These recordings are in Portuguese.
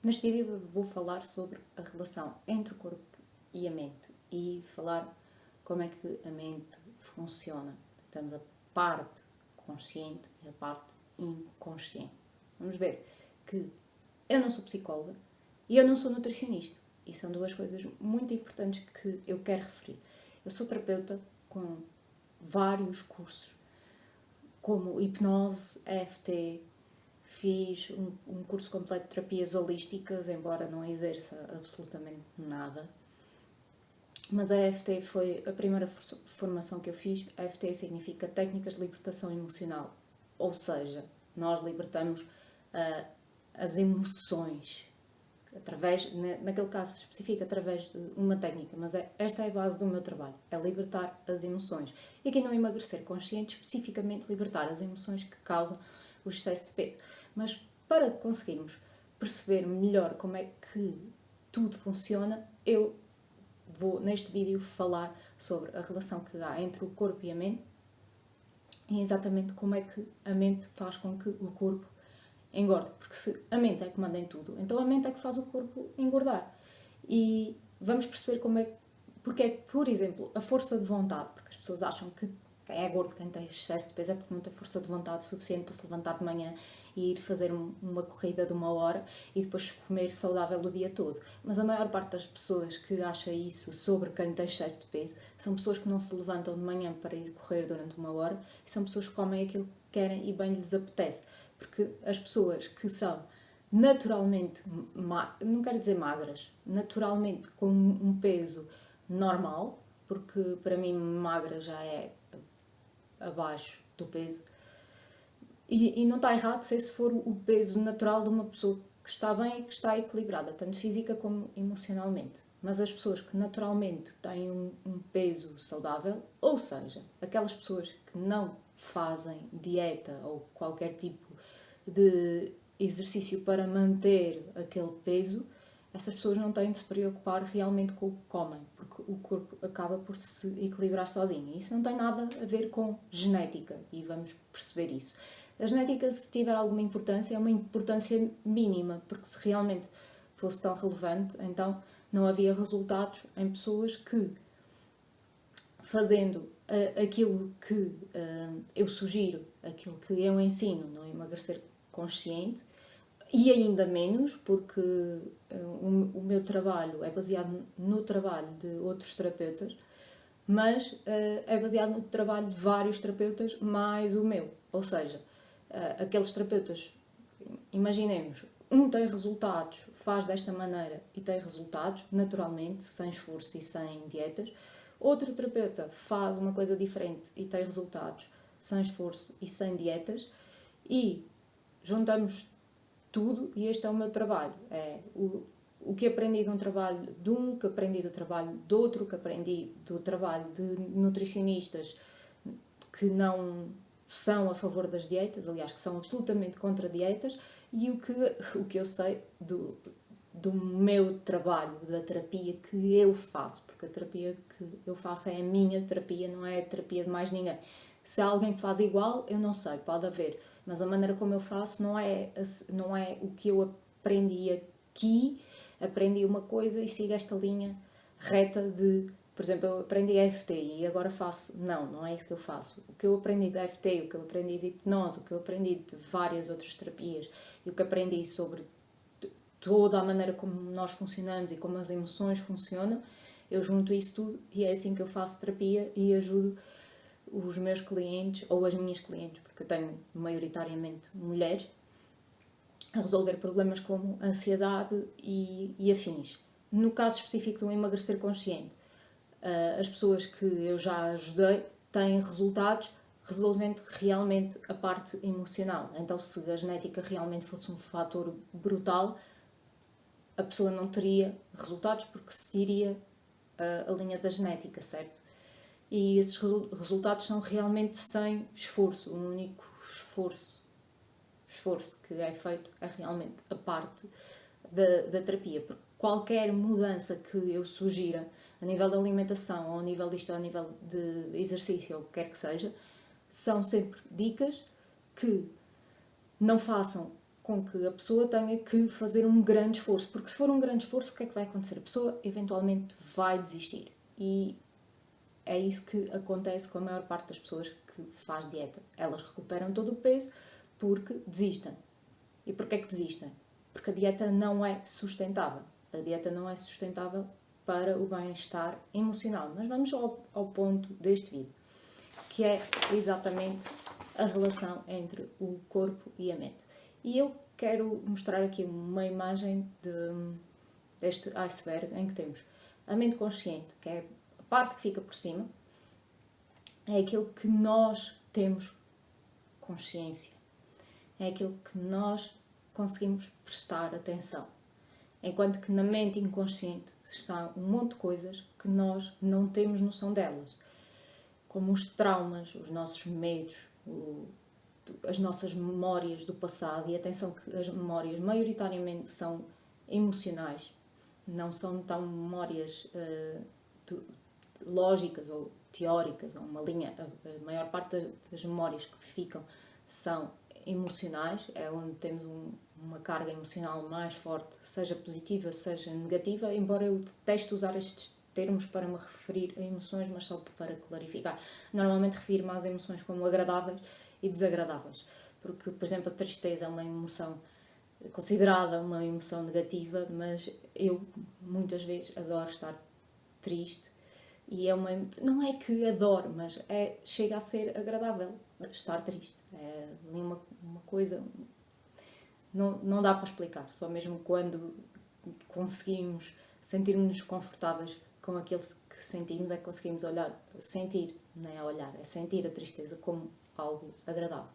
Neste vídeo vou falar sobre a relação entre o corpo e a mente e falar como é que a mente funciona. Temos a parte consciente e a parte inconsciente. Vamos ver que eu não sou psicóloga e eu não sou nutricionista. E são duas coisas muito importantes que eu quero referir. Eu sou terapeuta com vários cursos, como hipnose, EFT, fiz um curso completo de terapias holísticas, embora não exerça absolutamente nada. Mas a EFT foi a primeira formação que eu fiz. A EFT significa Técnicas de Libertação Emocional. Ou seja, nós libertamos as emoções, através, naquele caso específico, através de uma técnica. Mas esta é a base do meu trabalho, é libertar as emoções. E aqui no Emagrecer Consciente, especificamente libertar as emoções que causam o excesso de peso. Mas para conseguirmos perceber melhor como é que tudo funciona, eu vou neste vídeo falar sobre a relação que há entre o corpo e a mente e exatamente como é que a mente faz com que o corpo engorde. Porque se a mente é que manda em tudo, então a mente é que faz o corpo engordar. E vamos perceber porque é que, por exemplo, a força de vontade, porque as pessoas acham que quem é gordo, quem tem excesso de peso é porque não tem força de vontade suficiente para se levantar de manhã e ir fazer uma corrida de 1 hora e depois comer saudável o dia todo. Mas a maior parte das pessoas que acha isso sobre quem tem excesso de peso são pessoas que não se levantam de manhã para ir correr durante 1 hora e são pessoas que comem aquilo que querem e bem lhes apetece. Porque as pessoas que são naturalmente, não quero dizer magras, naturalmente com um peso normal, porque para mim magra já é abaixo do peso, e não está errado se esse for o peso natural de uma pessoa que está bem e que está equilibrada, tanto física como emocionalmente. Mas as pessoas que naturalmente têm um peso saudável, ou seja, aquelas pessoas que não fazem dieta ou qualquer tipo de exercício para manter aquele peso, essas pessoas não têm de se preocupar realmente com o que comem, porque o corpo acaba por se equilibrar sozinho. Isso não tem nada a ver com genética e vamos perceber isso. A genética, se tiver alguma importância, é uma importância mínima, porque se realmente fosse tão relevante, então não havia resultados em pessoas que, fazendo aquilo que eu sugiro, aquilo que eu ensino no Emagrecer Consciente, e ainda menos porque o meu trabalho é baseado no trabalho de outros terapeutas, mas é baseado no trabalho de vários terapeutas mais o meu. Ou seja, aqueles terapeutas, imaginemos, um tem resultados, faz desta maneira e tem resultados, naturalmente, sem esforço e sem dietas. Outro terapeuta faz uma coisa diferente e tem resultados, sem esforço e sem dietas. E juntamos tudo e este é o meu trabalho. É o que aprendi de um trabalho de um, que aprendi do trabalho de outro, que aprendi do trabalho de nutricionistas que não são a favor das dietas, aliás, que são absolutamente contra dietas, e o que eu sei do meu trabalho, da terapia que eu faço, porque a terapia que eu faço é a minha terapia, não é a terapia de mais ninguém. Se há alguém que faz igual, eu não sei, pode haver, mas a maneira como eu faço não é o que eu aprendi aqui, aprendi uma coisa e sigo esta linha reta de, por exemplo, eu aprendi EFT e agora faço, não é isso que eu faço. O que eu aprendi de EFT, o que eu aprendi de hipnose, o que eu aprendi de várias outras terapias e o que aprendi sobre toda a maneira como nós funcionamos e como as emoções funcionam, eu junto isso tudo e é assim que eu faço terapia e ajudo os meus clientes ou as minhas clientes, porque eu tenho maioritariamente mulheres, a resolver problemas como ansiedade e afins. No caso específico do Emagrecer Consciente, as pessoas que eu já ajudei têm resultados resolvendo realmente a parte emocional. Então, se a genética realmente fosse um fator brutal, a pessoa não teria resultados porque seguiria a linha da genética, certo? E esses resultados são realmente sem esforço. O único esforço que é feito é realmente a parte da terapia. Porque qualquer mudança que eu sugira a nível da alimentação, ou a nível disto, ou a nível de exercício, ou o que quer que seja, são sempre dicas que não façam com que a pessoa tenha que fazer um grande esforço, porque se for um grande esforço, o que é que vai acontecer? A pessoa eventualmente vai desistir. E é isso que acontece com a maior parte das pessoas que faz dieta. Elas recuperam todo o peso porque desistem. E porquê é que desistem? Porque a dieta não é sustentável. A dieta não é sustentável para o bem-estar emocional. Mas vamos ao ponto deste vídeo, que é exatamente a relação entre o corpo e a mente. E eu quero mostrar aqui uma imagem deste iceberg em que temos a mente consciente, que é a parte que fica por cima, é aquilo que nós temos consciência, é aquilo que nós conseguimos prestar atenção. Enquanto que na mente inconsciente está um monte de coisas que nós não temos noção delas, como os traumas, os nossos medos, as nossas memórias do passado. E atenção que as memórias maioritariamente são emocionais, não são tão memórias lógicas ou teóricas, ou uma linha. A maior parte das memórias que ficam são emocionais, é onde temos uma carga emocional mais forte, seja positiva, seja negativa, embora eu deteste usar estes termos para me referir a emoções, mas só para clarificar. Normalmente refiro-me às emoções como agradáveis e desagradáveis, porque, por exemplo, a tristeza é uma emoção considerada uma emoção negativa, mas eu muitas vezes adoro estar triste. E não é que adoro, mas chega a ser agradável estar triste. É uma coisa, não dá para explicar, só mesmo quando conseguimos sentir-nos confortáveis com aquilo que sentimos é que conseguimos sentir, não é olhar, é sentir a tristeza como algo agradável.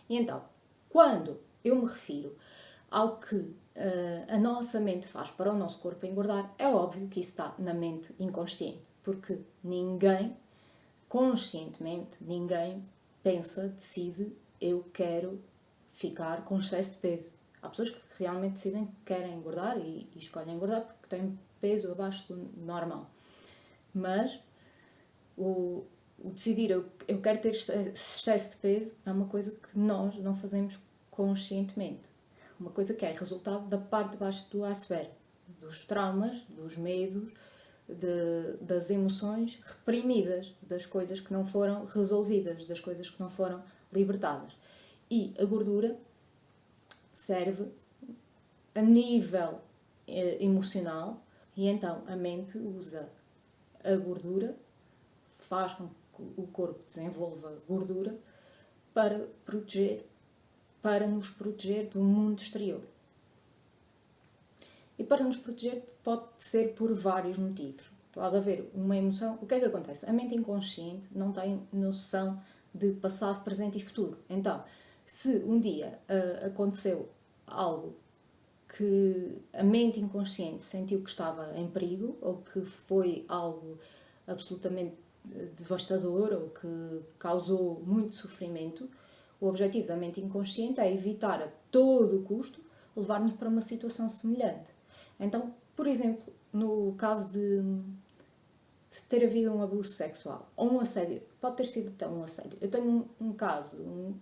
E então, quando eu me refiro ao que a nossa mente faz para o nosso corpo engordar, é óbvio que isso está na mente inconsciente, porque conscientemente, ninguém decide, eu quero ficar com excesso de peso. Há pessoas que realmente decidem que querem engordar e escolhem engordar porque têm peso abaixo do normal. Mas o decidir, eu quero ter excesso de peso, é uma coisa que nós não fazemos conscientemente. Uma coisa que é resultado da parte de baixo do iceberg, dos traumas, dos medos, das emoções reprimidas, das coisas que não foram resolvidas, das coisas que não foram libertadas. E a gordura serve a nível emocional, e então a mente usa a gordura, faz com que o corpo desenvolva gordura para nos proteger do mundo exterior. E para nos proteger pode ser por vários motivos. Pode haver uma emoção. O que é que acontece? A mente inconsciente não tem noção de passado, presente e futuro. Então, se um dia aconteceu algo que a mente inconsciente sentiu que estava em perigo, ou que foi algo absolutamente devastador, ou que causou muito sofrimento, o objetivo da mente inconsciente é evitar a todo o custo levar-nos para uma situação semelhante. Então, por exemplo, no caso de ter havido um abuso sexual ou um assédio, pode ter sido até um assédio. Eu tenho um caso,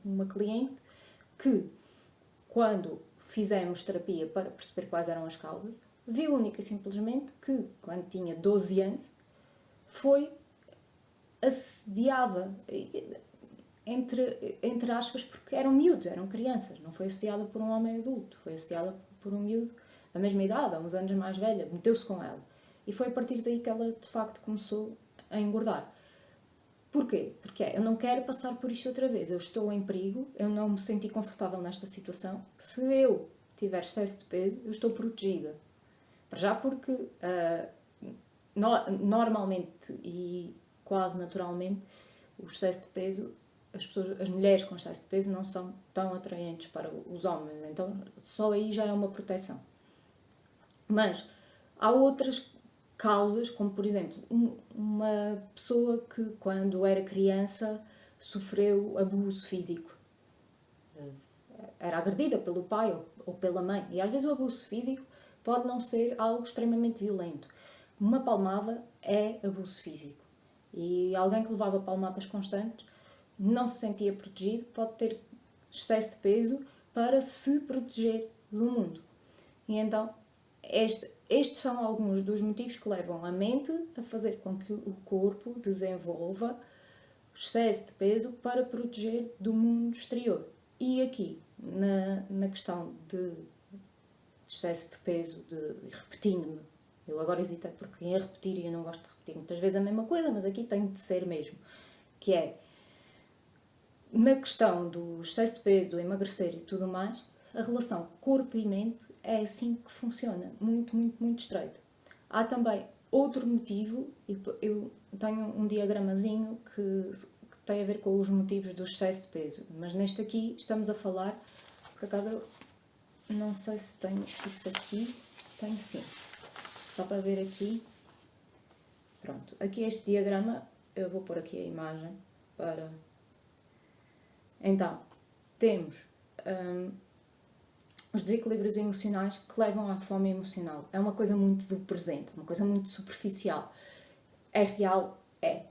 uma cliente que, quando fizemos terapia para perceber quais eram as causas, viu única e simplesmente que, quando tinha 12 anos, foi assediada, entre aspas, porque eram miúdos, eram crianças. Não foi assediada por um homem adulto, foi assediada por um miúdo da mesma idade, há uns anos mais velha, meteu-se com ela. E foi a partir daí que ela, de facto, começou a engordar. Porquê? Porque eu não quero passar por isto outra vez. Eu estou em perigo, eu não me senti confortável nesta situação. Se eu tiver excesso de peso, eu estou protegida. Para já porque, normalmente e quase naturalmente, o excesso de peso, as mulheres com excesso de peso não são tão atraentes para os homens. Então, só aí já é uma proteção. Mas há outras causas, como por exemplo, uma pessoa que quando era criança sofreu abuso físico. Era agredida pelo pai ou pela mãe. E às vezes o abuso físico pode não ser algo extremamente violento. Uma palmada é abuso físico. E alguém que levava palmadas constantes não se sentia protegido, pode ter excesso de peso para se proteger do mundo. E então, estes são alguns dos motivos que levam a mente a fazer com que o corpo desenvolva excesso de peso para proteger do mundo exterior. E aqui, na questão de excesso de peso, repetindo-me, eu agora hesitei porque ia repetir e eu não gosto de repetir muitas vezes a mesma coisa, mas aqui tem de ser mesmo, que é, na questão do excesso de peso, do emagrecer e tudo mais, a relação corpo e mente é assim que funciona, muito, muito, muito estreita. Há também outro motivo, eu tenho um diagramazinho que tem a ver com os motivos do excesso de peso, mas neste aqui estamos a falar, por acaso não sei se tenho isso aqui, tenho sim, só para ver aqui, pronto, aqui este diagrama, eu vou pôr aqui a imagem para... Então, temos os desequilíbrios emocionais que levam à fome emocional. É uma coisa muito do presente, uma coisa muito superficial. É real? É.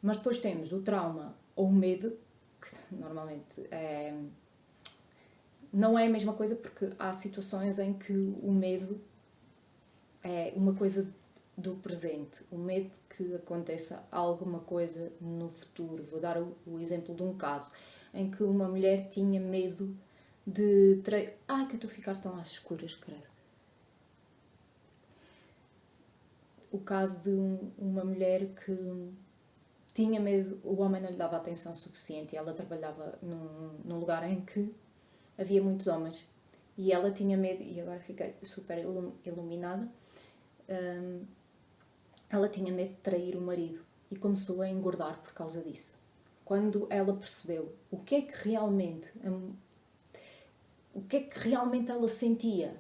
Mas depois temos o trauma ou o medo, que normalmente não é a mesma coisa porque há situações em que o medo é uma coisa do presente. O medo que aconteça alguma coisa no futuro. Vou dar o exemplo de um caso em que uma mulher tinha medo de... Ai, que eu estou a ficar tão às escuras, credo. O caso de uma mulher que tinha medo, o homem não lhe dava atenção suficiente e ela trabalhava num lugar em que havia muitos homens. E ela tinha medo, e agora fiquei super iluminada, ela tinha medo de trair o marido e começou a engordar por causa disso. Quando ela percebeu o que é que realmente ela sentia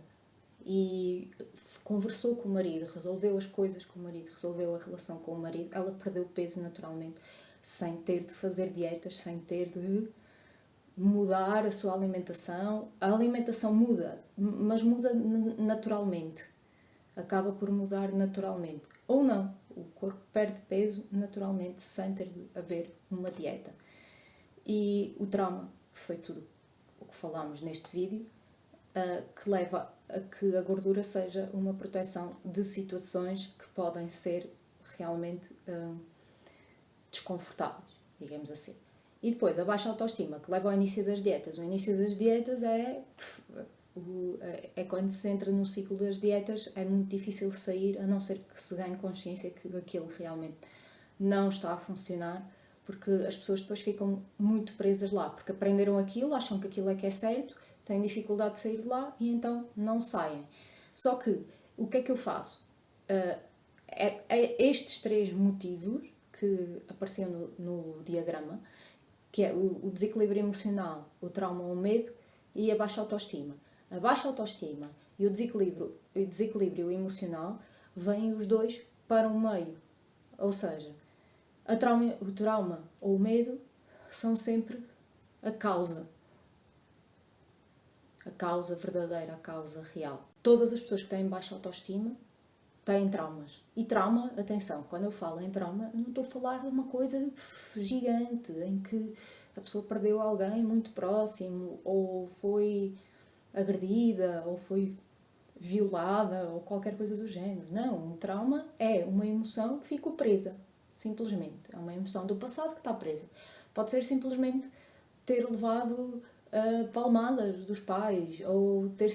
e conversou com o marido, resolveu as coisas com o marido, resolveu a relação com o marido, ela perdeu peso naturalmente, sem ter de fazer dietas, sem ter de mudar a sua alimentação. A alimentação muda, mas muda naturalmente. Acaba por mudar naturalmente. Ou não, o corpo perde peso naturalmente, sem ter de haver uma dieta. E o trauma, que foi tudo o que falámos neste vídeo, que leva a que a gordura seja uma proteção de situações que podem ser realmente desconfortáveis, digamos assim. E depois, a baixa autoestima, que leva ao início das dietas. O início das dietas é quando se entra no ciclo das dietas, é muito difícil sair, a não ser que se ganhe consciência que aquilo realmente não está a funcionar, porque as pessoas depois ficam muito presas lá, porque aprenderam aquilo, acham que aquilo é que é certo, têm dificuldade de sair de lá e então não saem. Só que, o que é que eu faço? Estes três motivos que apareciam no diagrama, que é o desequilíbrio emocional, o trauma ou o medo e a baixa autoestima. A baixa autoestima e o desequilíbrio emocional vêm os dois para um meio. Ou seja, o trauma ou o medo são sempre a causa verdadeira, a causa real. Todas as pessoas que têm baixa autoestima têm traumas. E trauma, atenção, quando eu falo em trauma, eu não estou a falar de uma coisa gigante, em que a pessoa perdeu alguém muito próximo, ou foi agredida, ou foi violada, ou qualquer coisa do género. Não, um trauma é uma emoção que ficou presa, simplesmente. É uma emoção do passado que está presa. Pode ser simplesmente ter levado palmadas dos pais, ou ter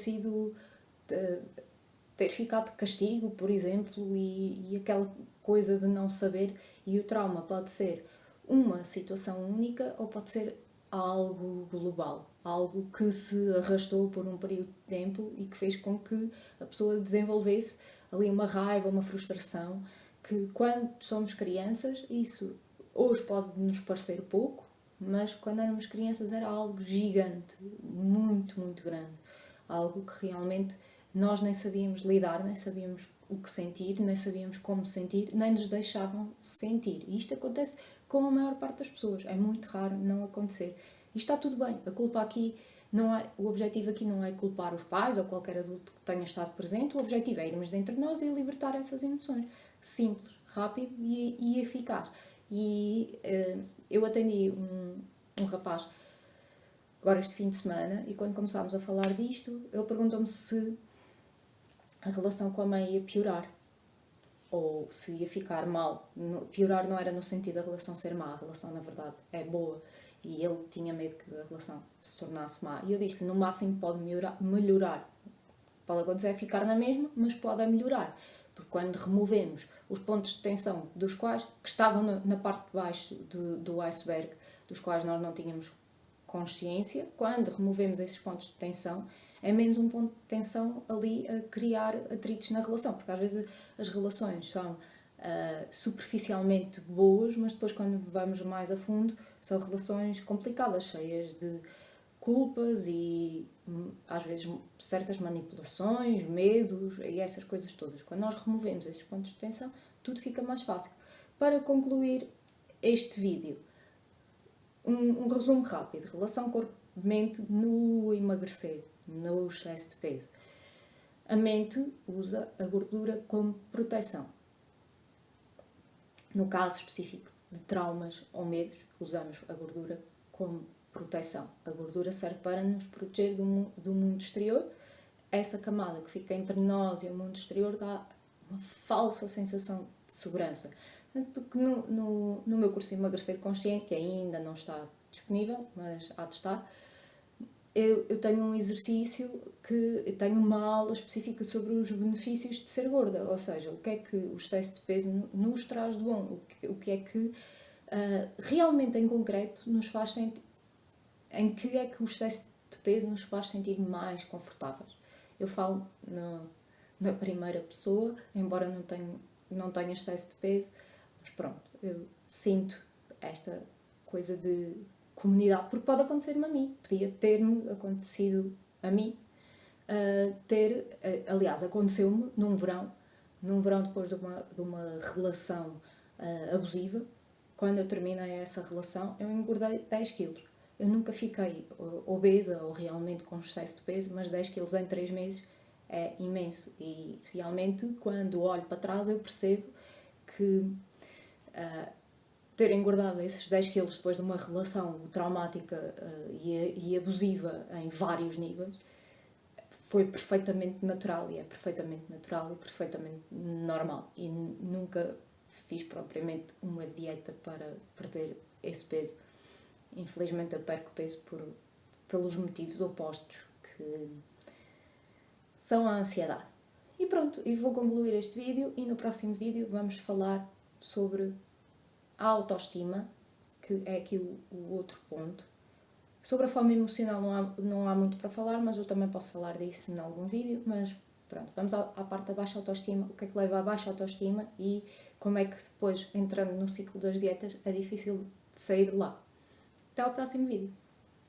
ficado de castigo, por exemplo, e aquela coisa de não saber. E o trauma pode ser uma situação única ou pode ser algo global, algo que se arrastou por um período de tempo e que fez com que a pessoa desenvolvesse ali uma raiva, uma frustração, que quando somos crianças, isso hoje pode nos parecer pouco, mas quando éramos crianças era algo gigante, muito, muito grande, algo que realmente nós nem sabíamos lidar, nem sabíamos o que sentir, nem sabíamos como sentir, nem nos deixavam sentir. E isto acontece com a maior parte das pessoas. É muito raro não acontecer. E está tudo bem. A culpa aqui não é... O objetivo aqui não é culpar os pais ou qualquer adulto que tenha estado presente. O objetivo é irmos dentro de nós e libertar essas emoções. Simples, rápido e eficaz. E eu atendi um rapaz agora este fim de semana, e quando começámos a falar disto, ele perguntou-me se a relação com a mãe ia piorar ou se ia ficar mal. Piorar não era no sentido da relação ser má, a relação na verdade é boa, e ele tinha medo que a relação se tornasse má. E eu disse-lhe, no máximo pode melhorar. Pode acontecer é ficar na mesma, mas pode melhorar. Porque quando removemos os pontos de tensão dos quais, que estavam na parte de baixo do iceberg, dos quais nós não tínhamos consciência, quando removemos esses pontos de tensão, é menos um ponto de tensão ali a criar atritos na relação. Porque às vezes as relações são superficialmente boas, mas depois quando vamos mais a fundo são relações complicadas, cheias de culpas e às vezes certas manipulações, medos e essas coisas todas. Quando nós removemos esses pontos de tensão, tudo fica mais fácil. Para concluir este vídeo, um resumo rápido. Relação corpo-mente no emagrecer, no excesso de peso. A mente usa a gordura como proteção. No caso específico de traumas ou medos, usamos a gordura como proteção. A gordura serve para nos proteger do mundo exterior. Essa camada que fica entre nós e o mundo exterior dá uma falsa sensação de segurança. Tanto que no meu curso de Emagrecer Consciente, que ainda não está disponível, mas há de estar, eu tenho um exercício que tenho uma aula específica sobre os benefícios de ser gorda, ou seja, o que é que o excesso de peso nos traz de bom, o que é que realmente em concreto nos faz sentir, em que é que o excesso de peso nos faz sentir mais confortáveis. Eu falo na primeira pessoa, embora não tenha excesso de peso, mas pronto, eu sinto esta coisa de comunidade, porque pode acontecer-me a mim, podia ter-me acontecido a mim, aliás, aconteceu-me num verão depois de uma relação abusiva. Quando eu terminei essa relação, eu engordei 10 quilos. Eu nunca fiquei obesa ou realmente com excesso de peso, mas 10 quilos em 3 meses é imenso. E realmente, quando olho para trás, eu percebo que ter engordado esses 10 quilos depois de uma relação traumática e abusiva em vários níveis foi perfeitamente natural, e é perfeitamente natural e perfeitamente normal. E nunca fiz propriamente uma dieta para perder esse peso. Infelizmente eu perco peso pelos motivos opostos, que são a ansiedade. E pronto, e vou concluir este vídeo, e no próximo vídeo vamos falar sobre a autoestima, que é aqui o outro ponto. Sobre a fome emocional não há muito para falar, mas eu também posso falar disso em algum vídeo. Mas pronto, vamos à parte da baixa autoestima, o que é que leva à baixa autoestima e como é que depois, entrando no ciclo das dietas, é difícil de sair de lá. Até ao próximo vídeo.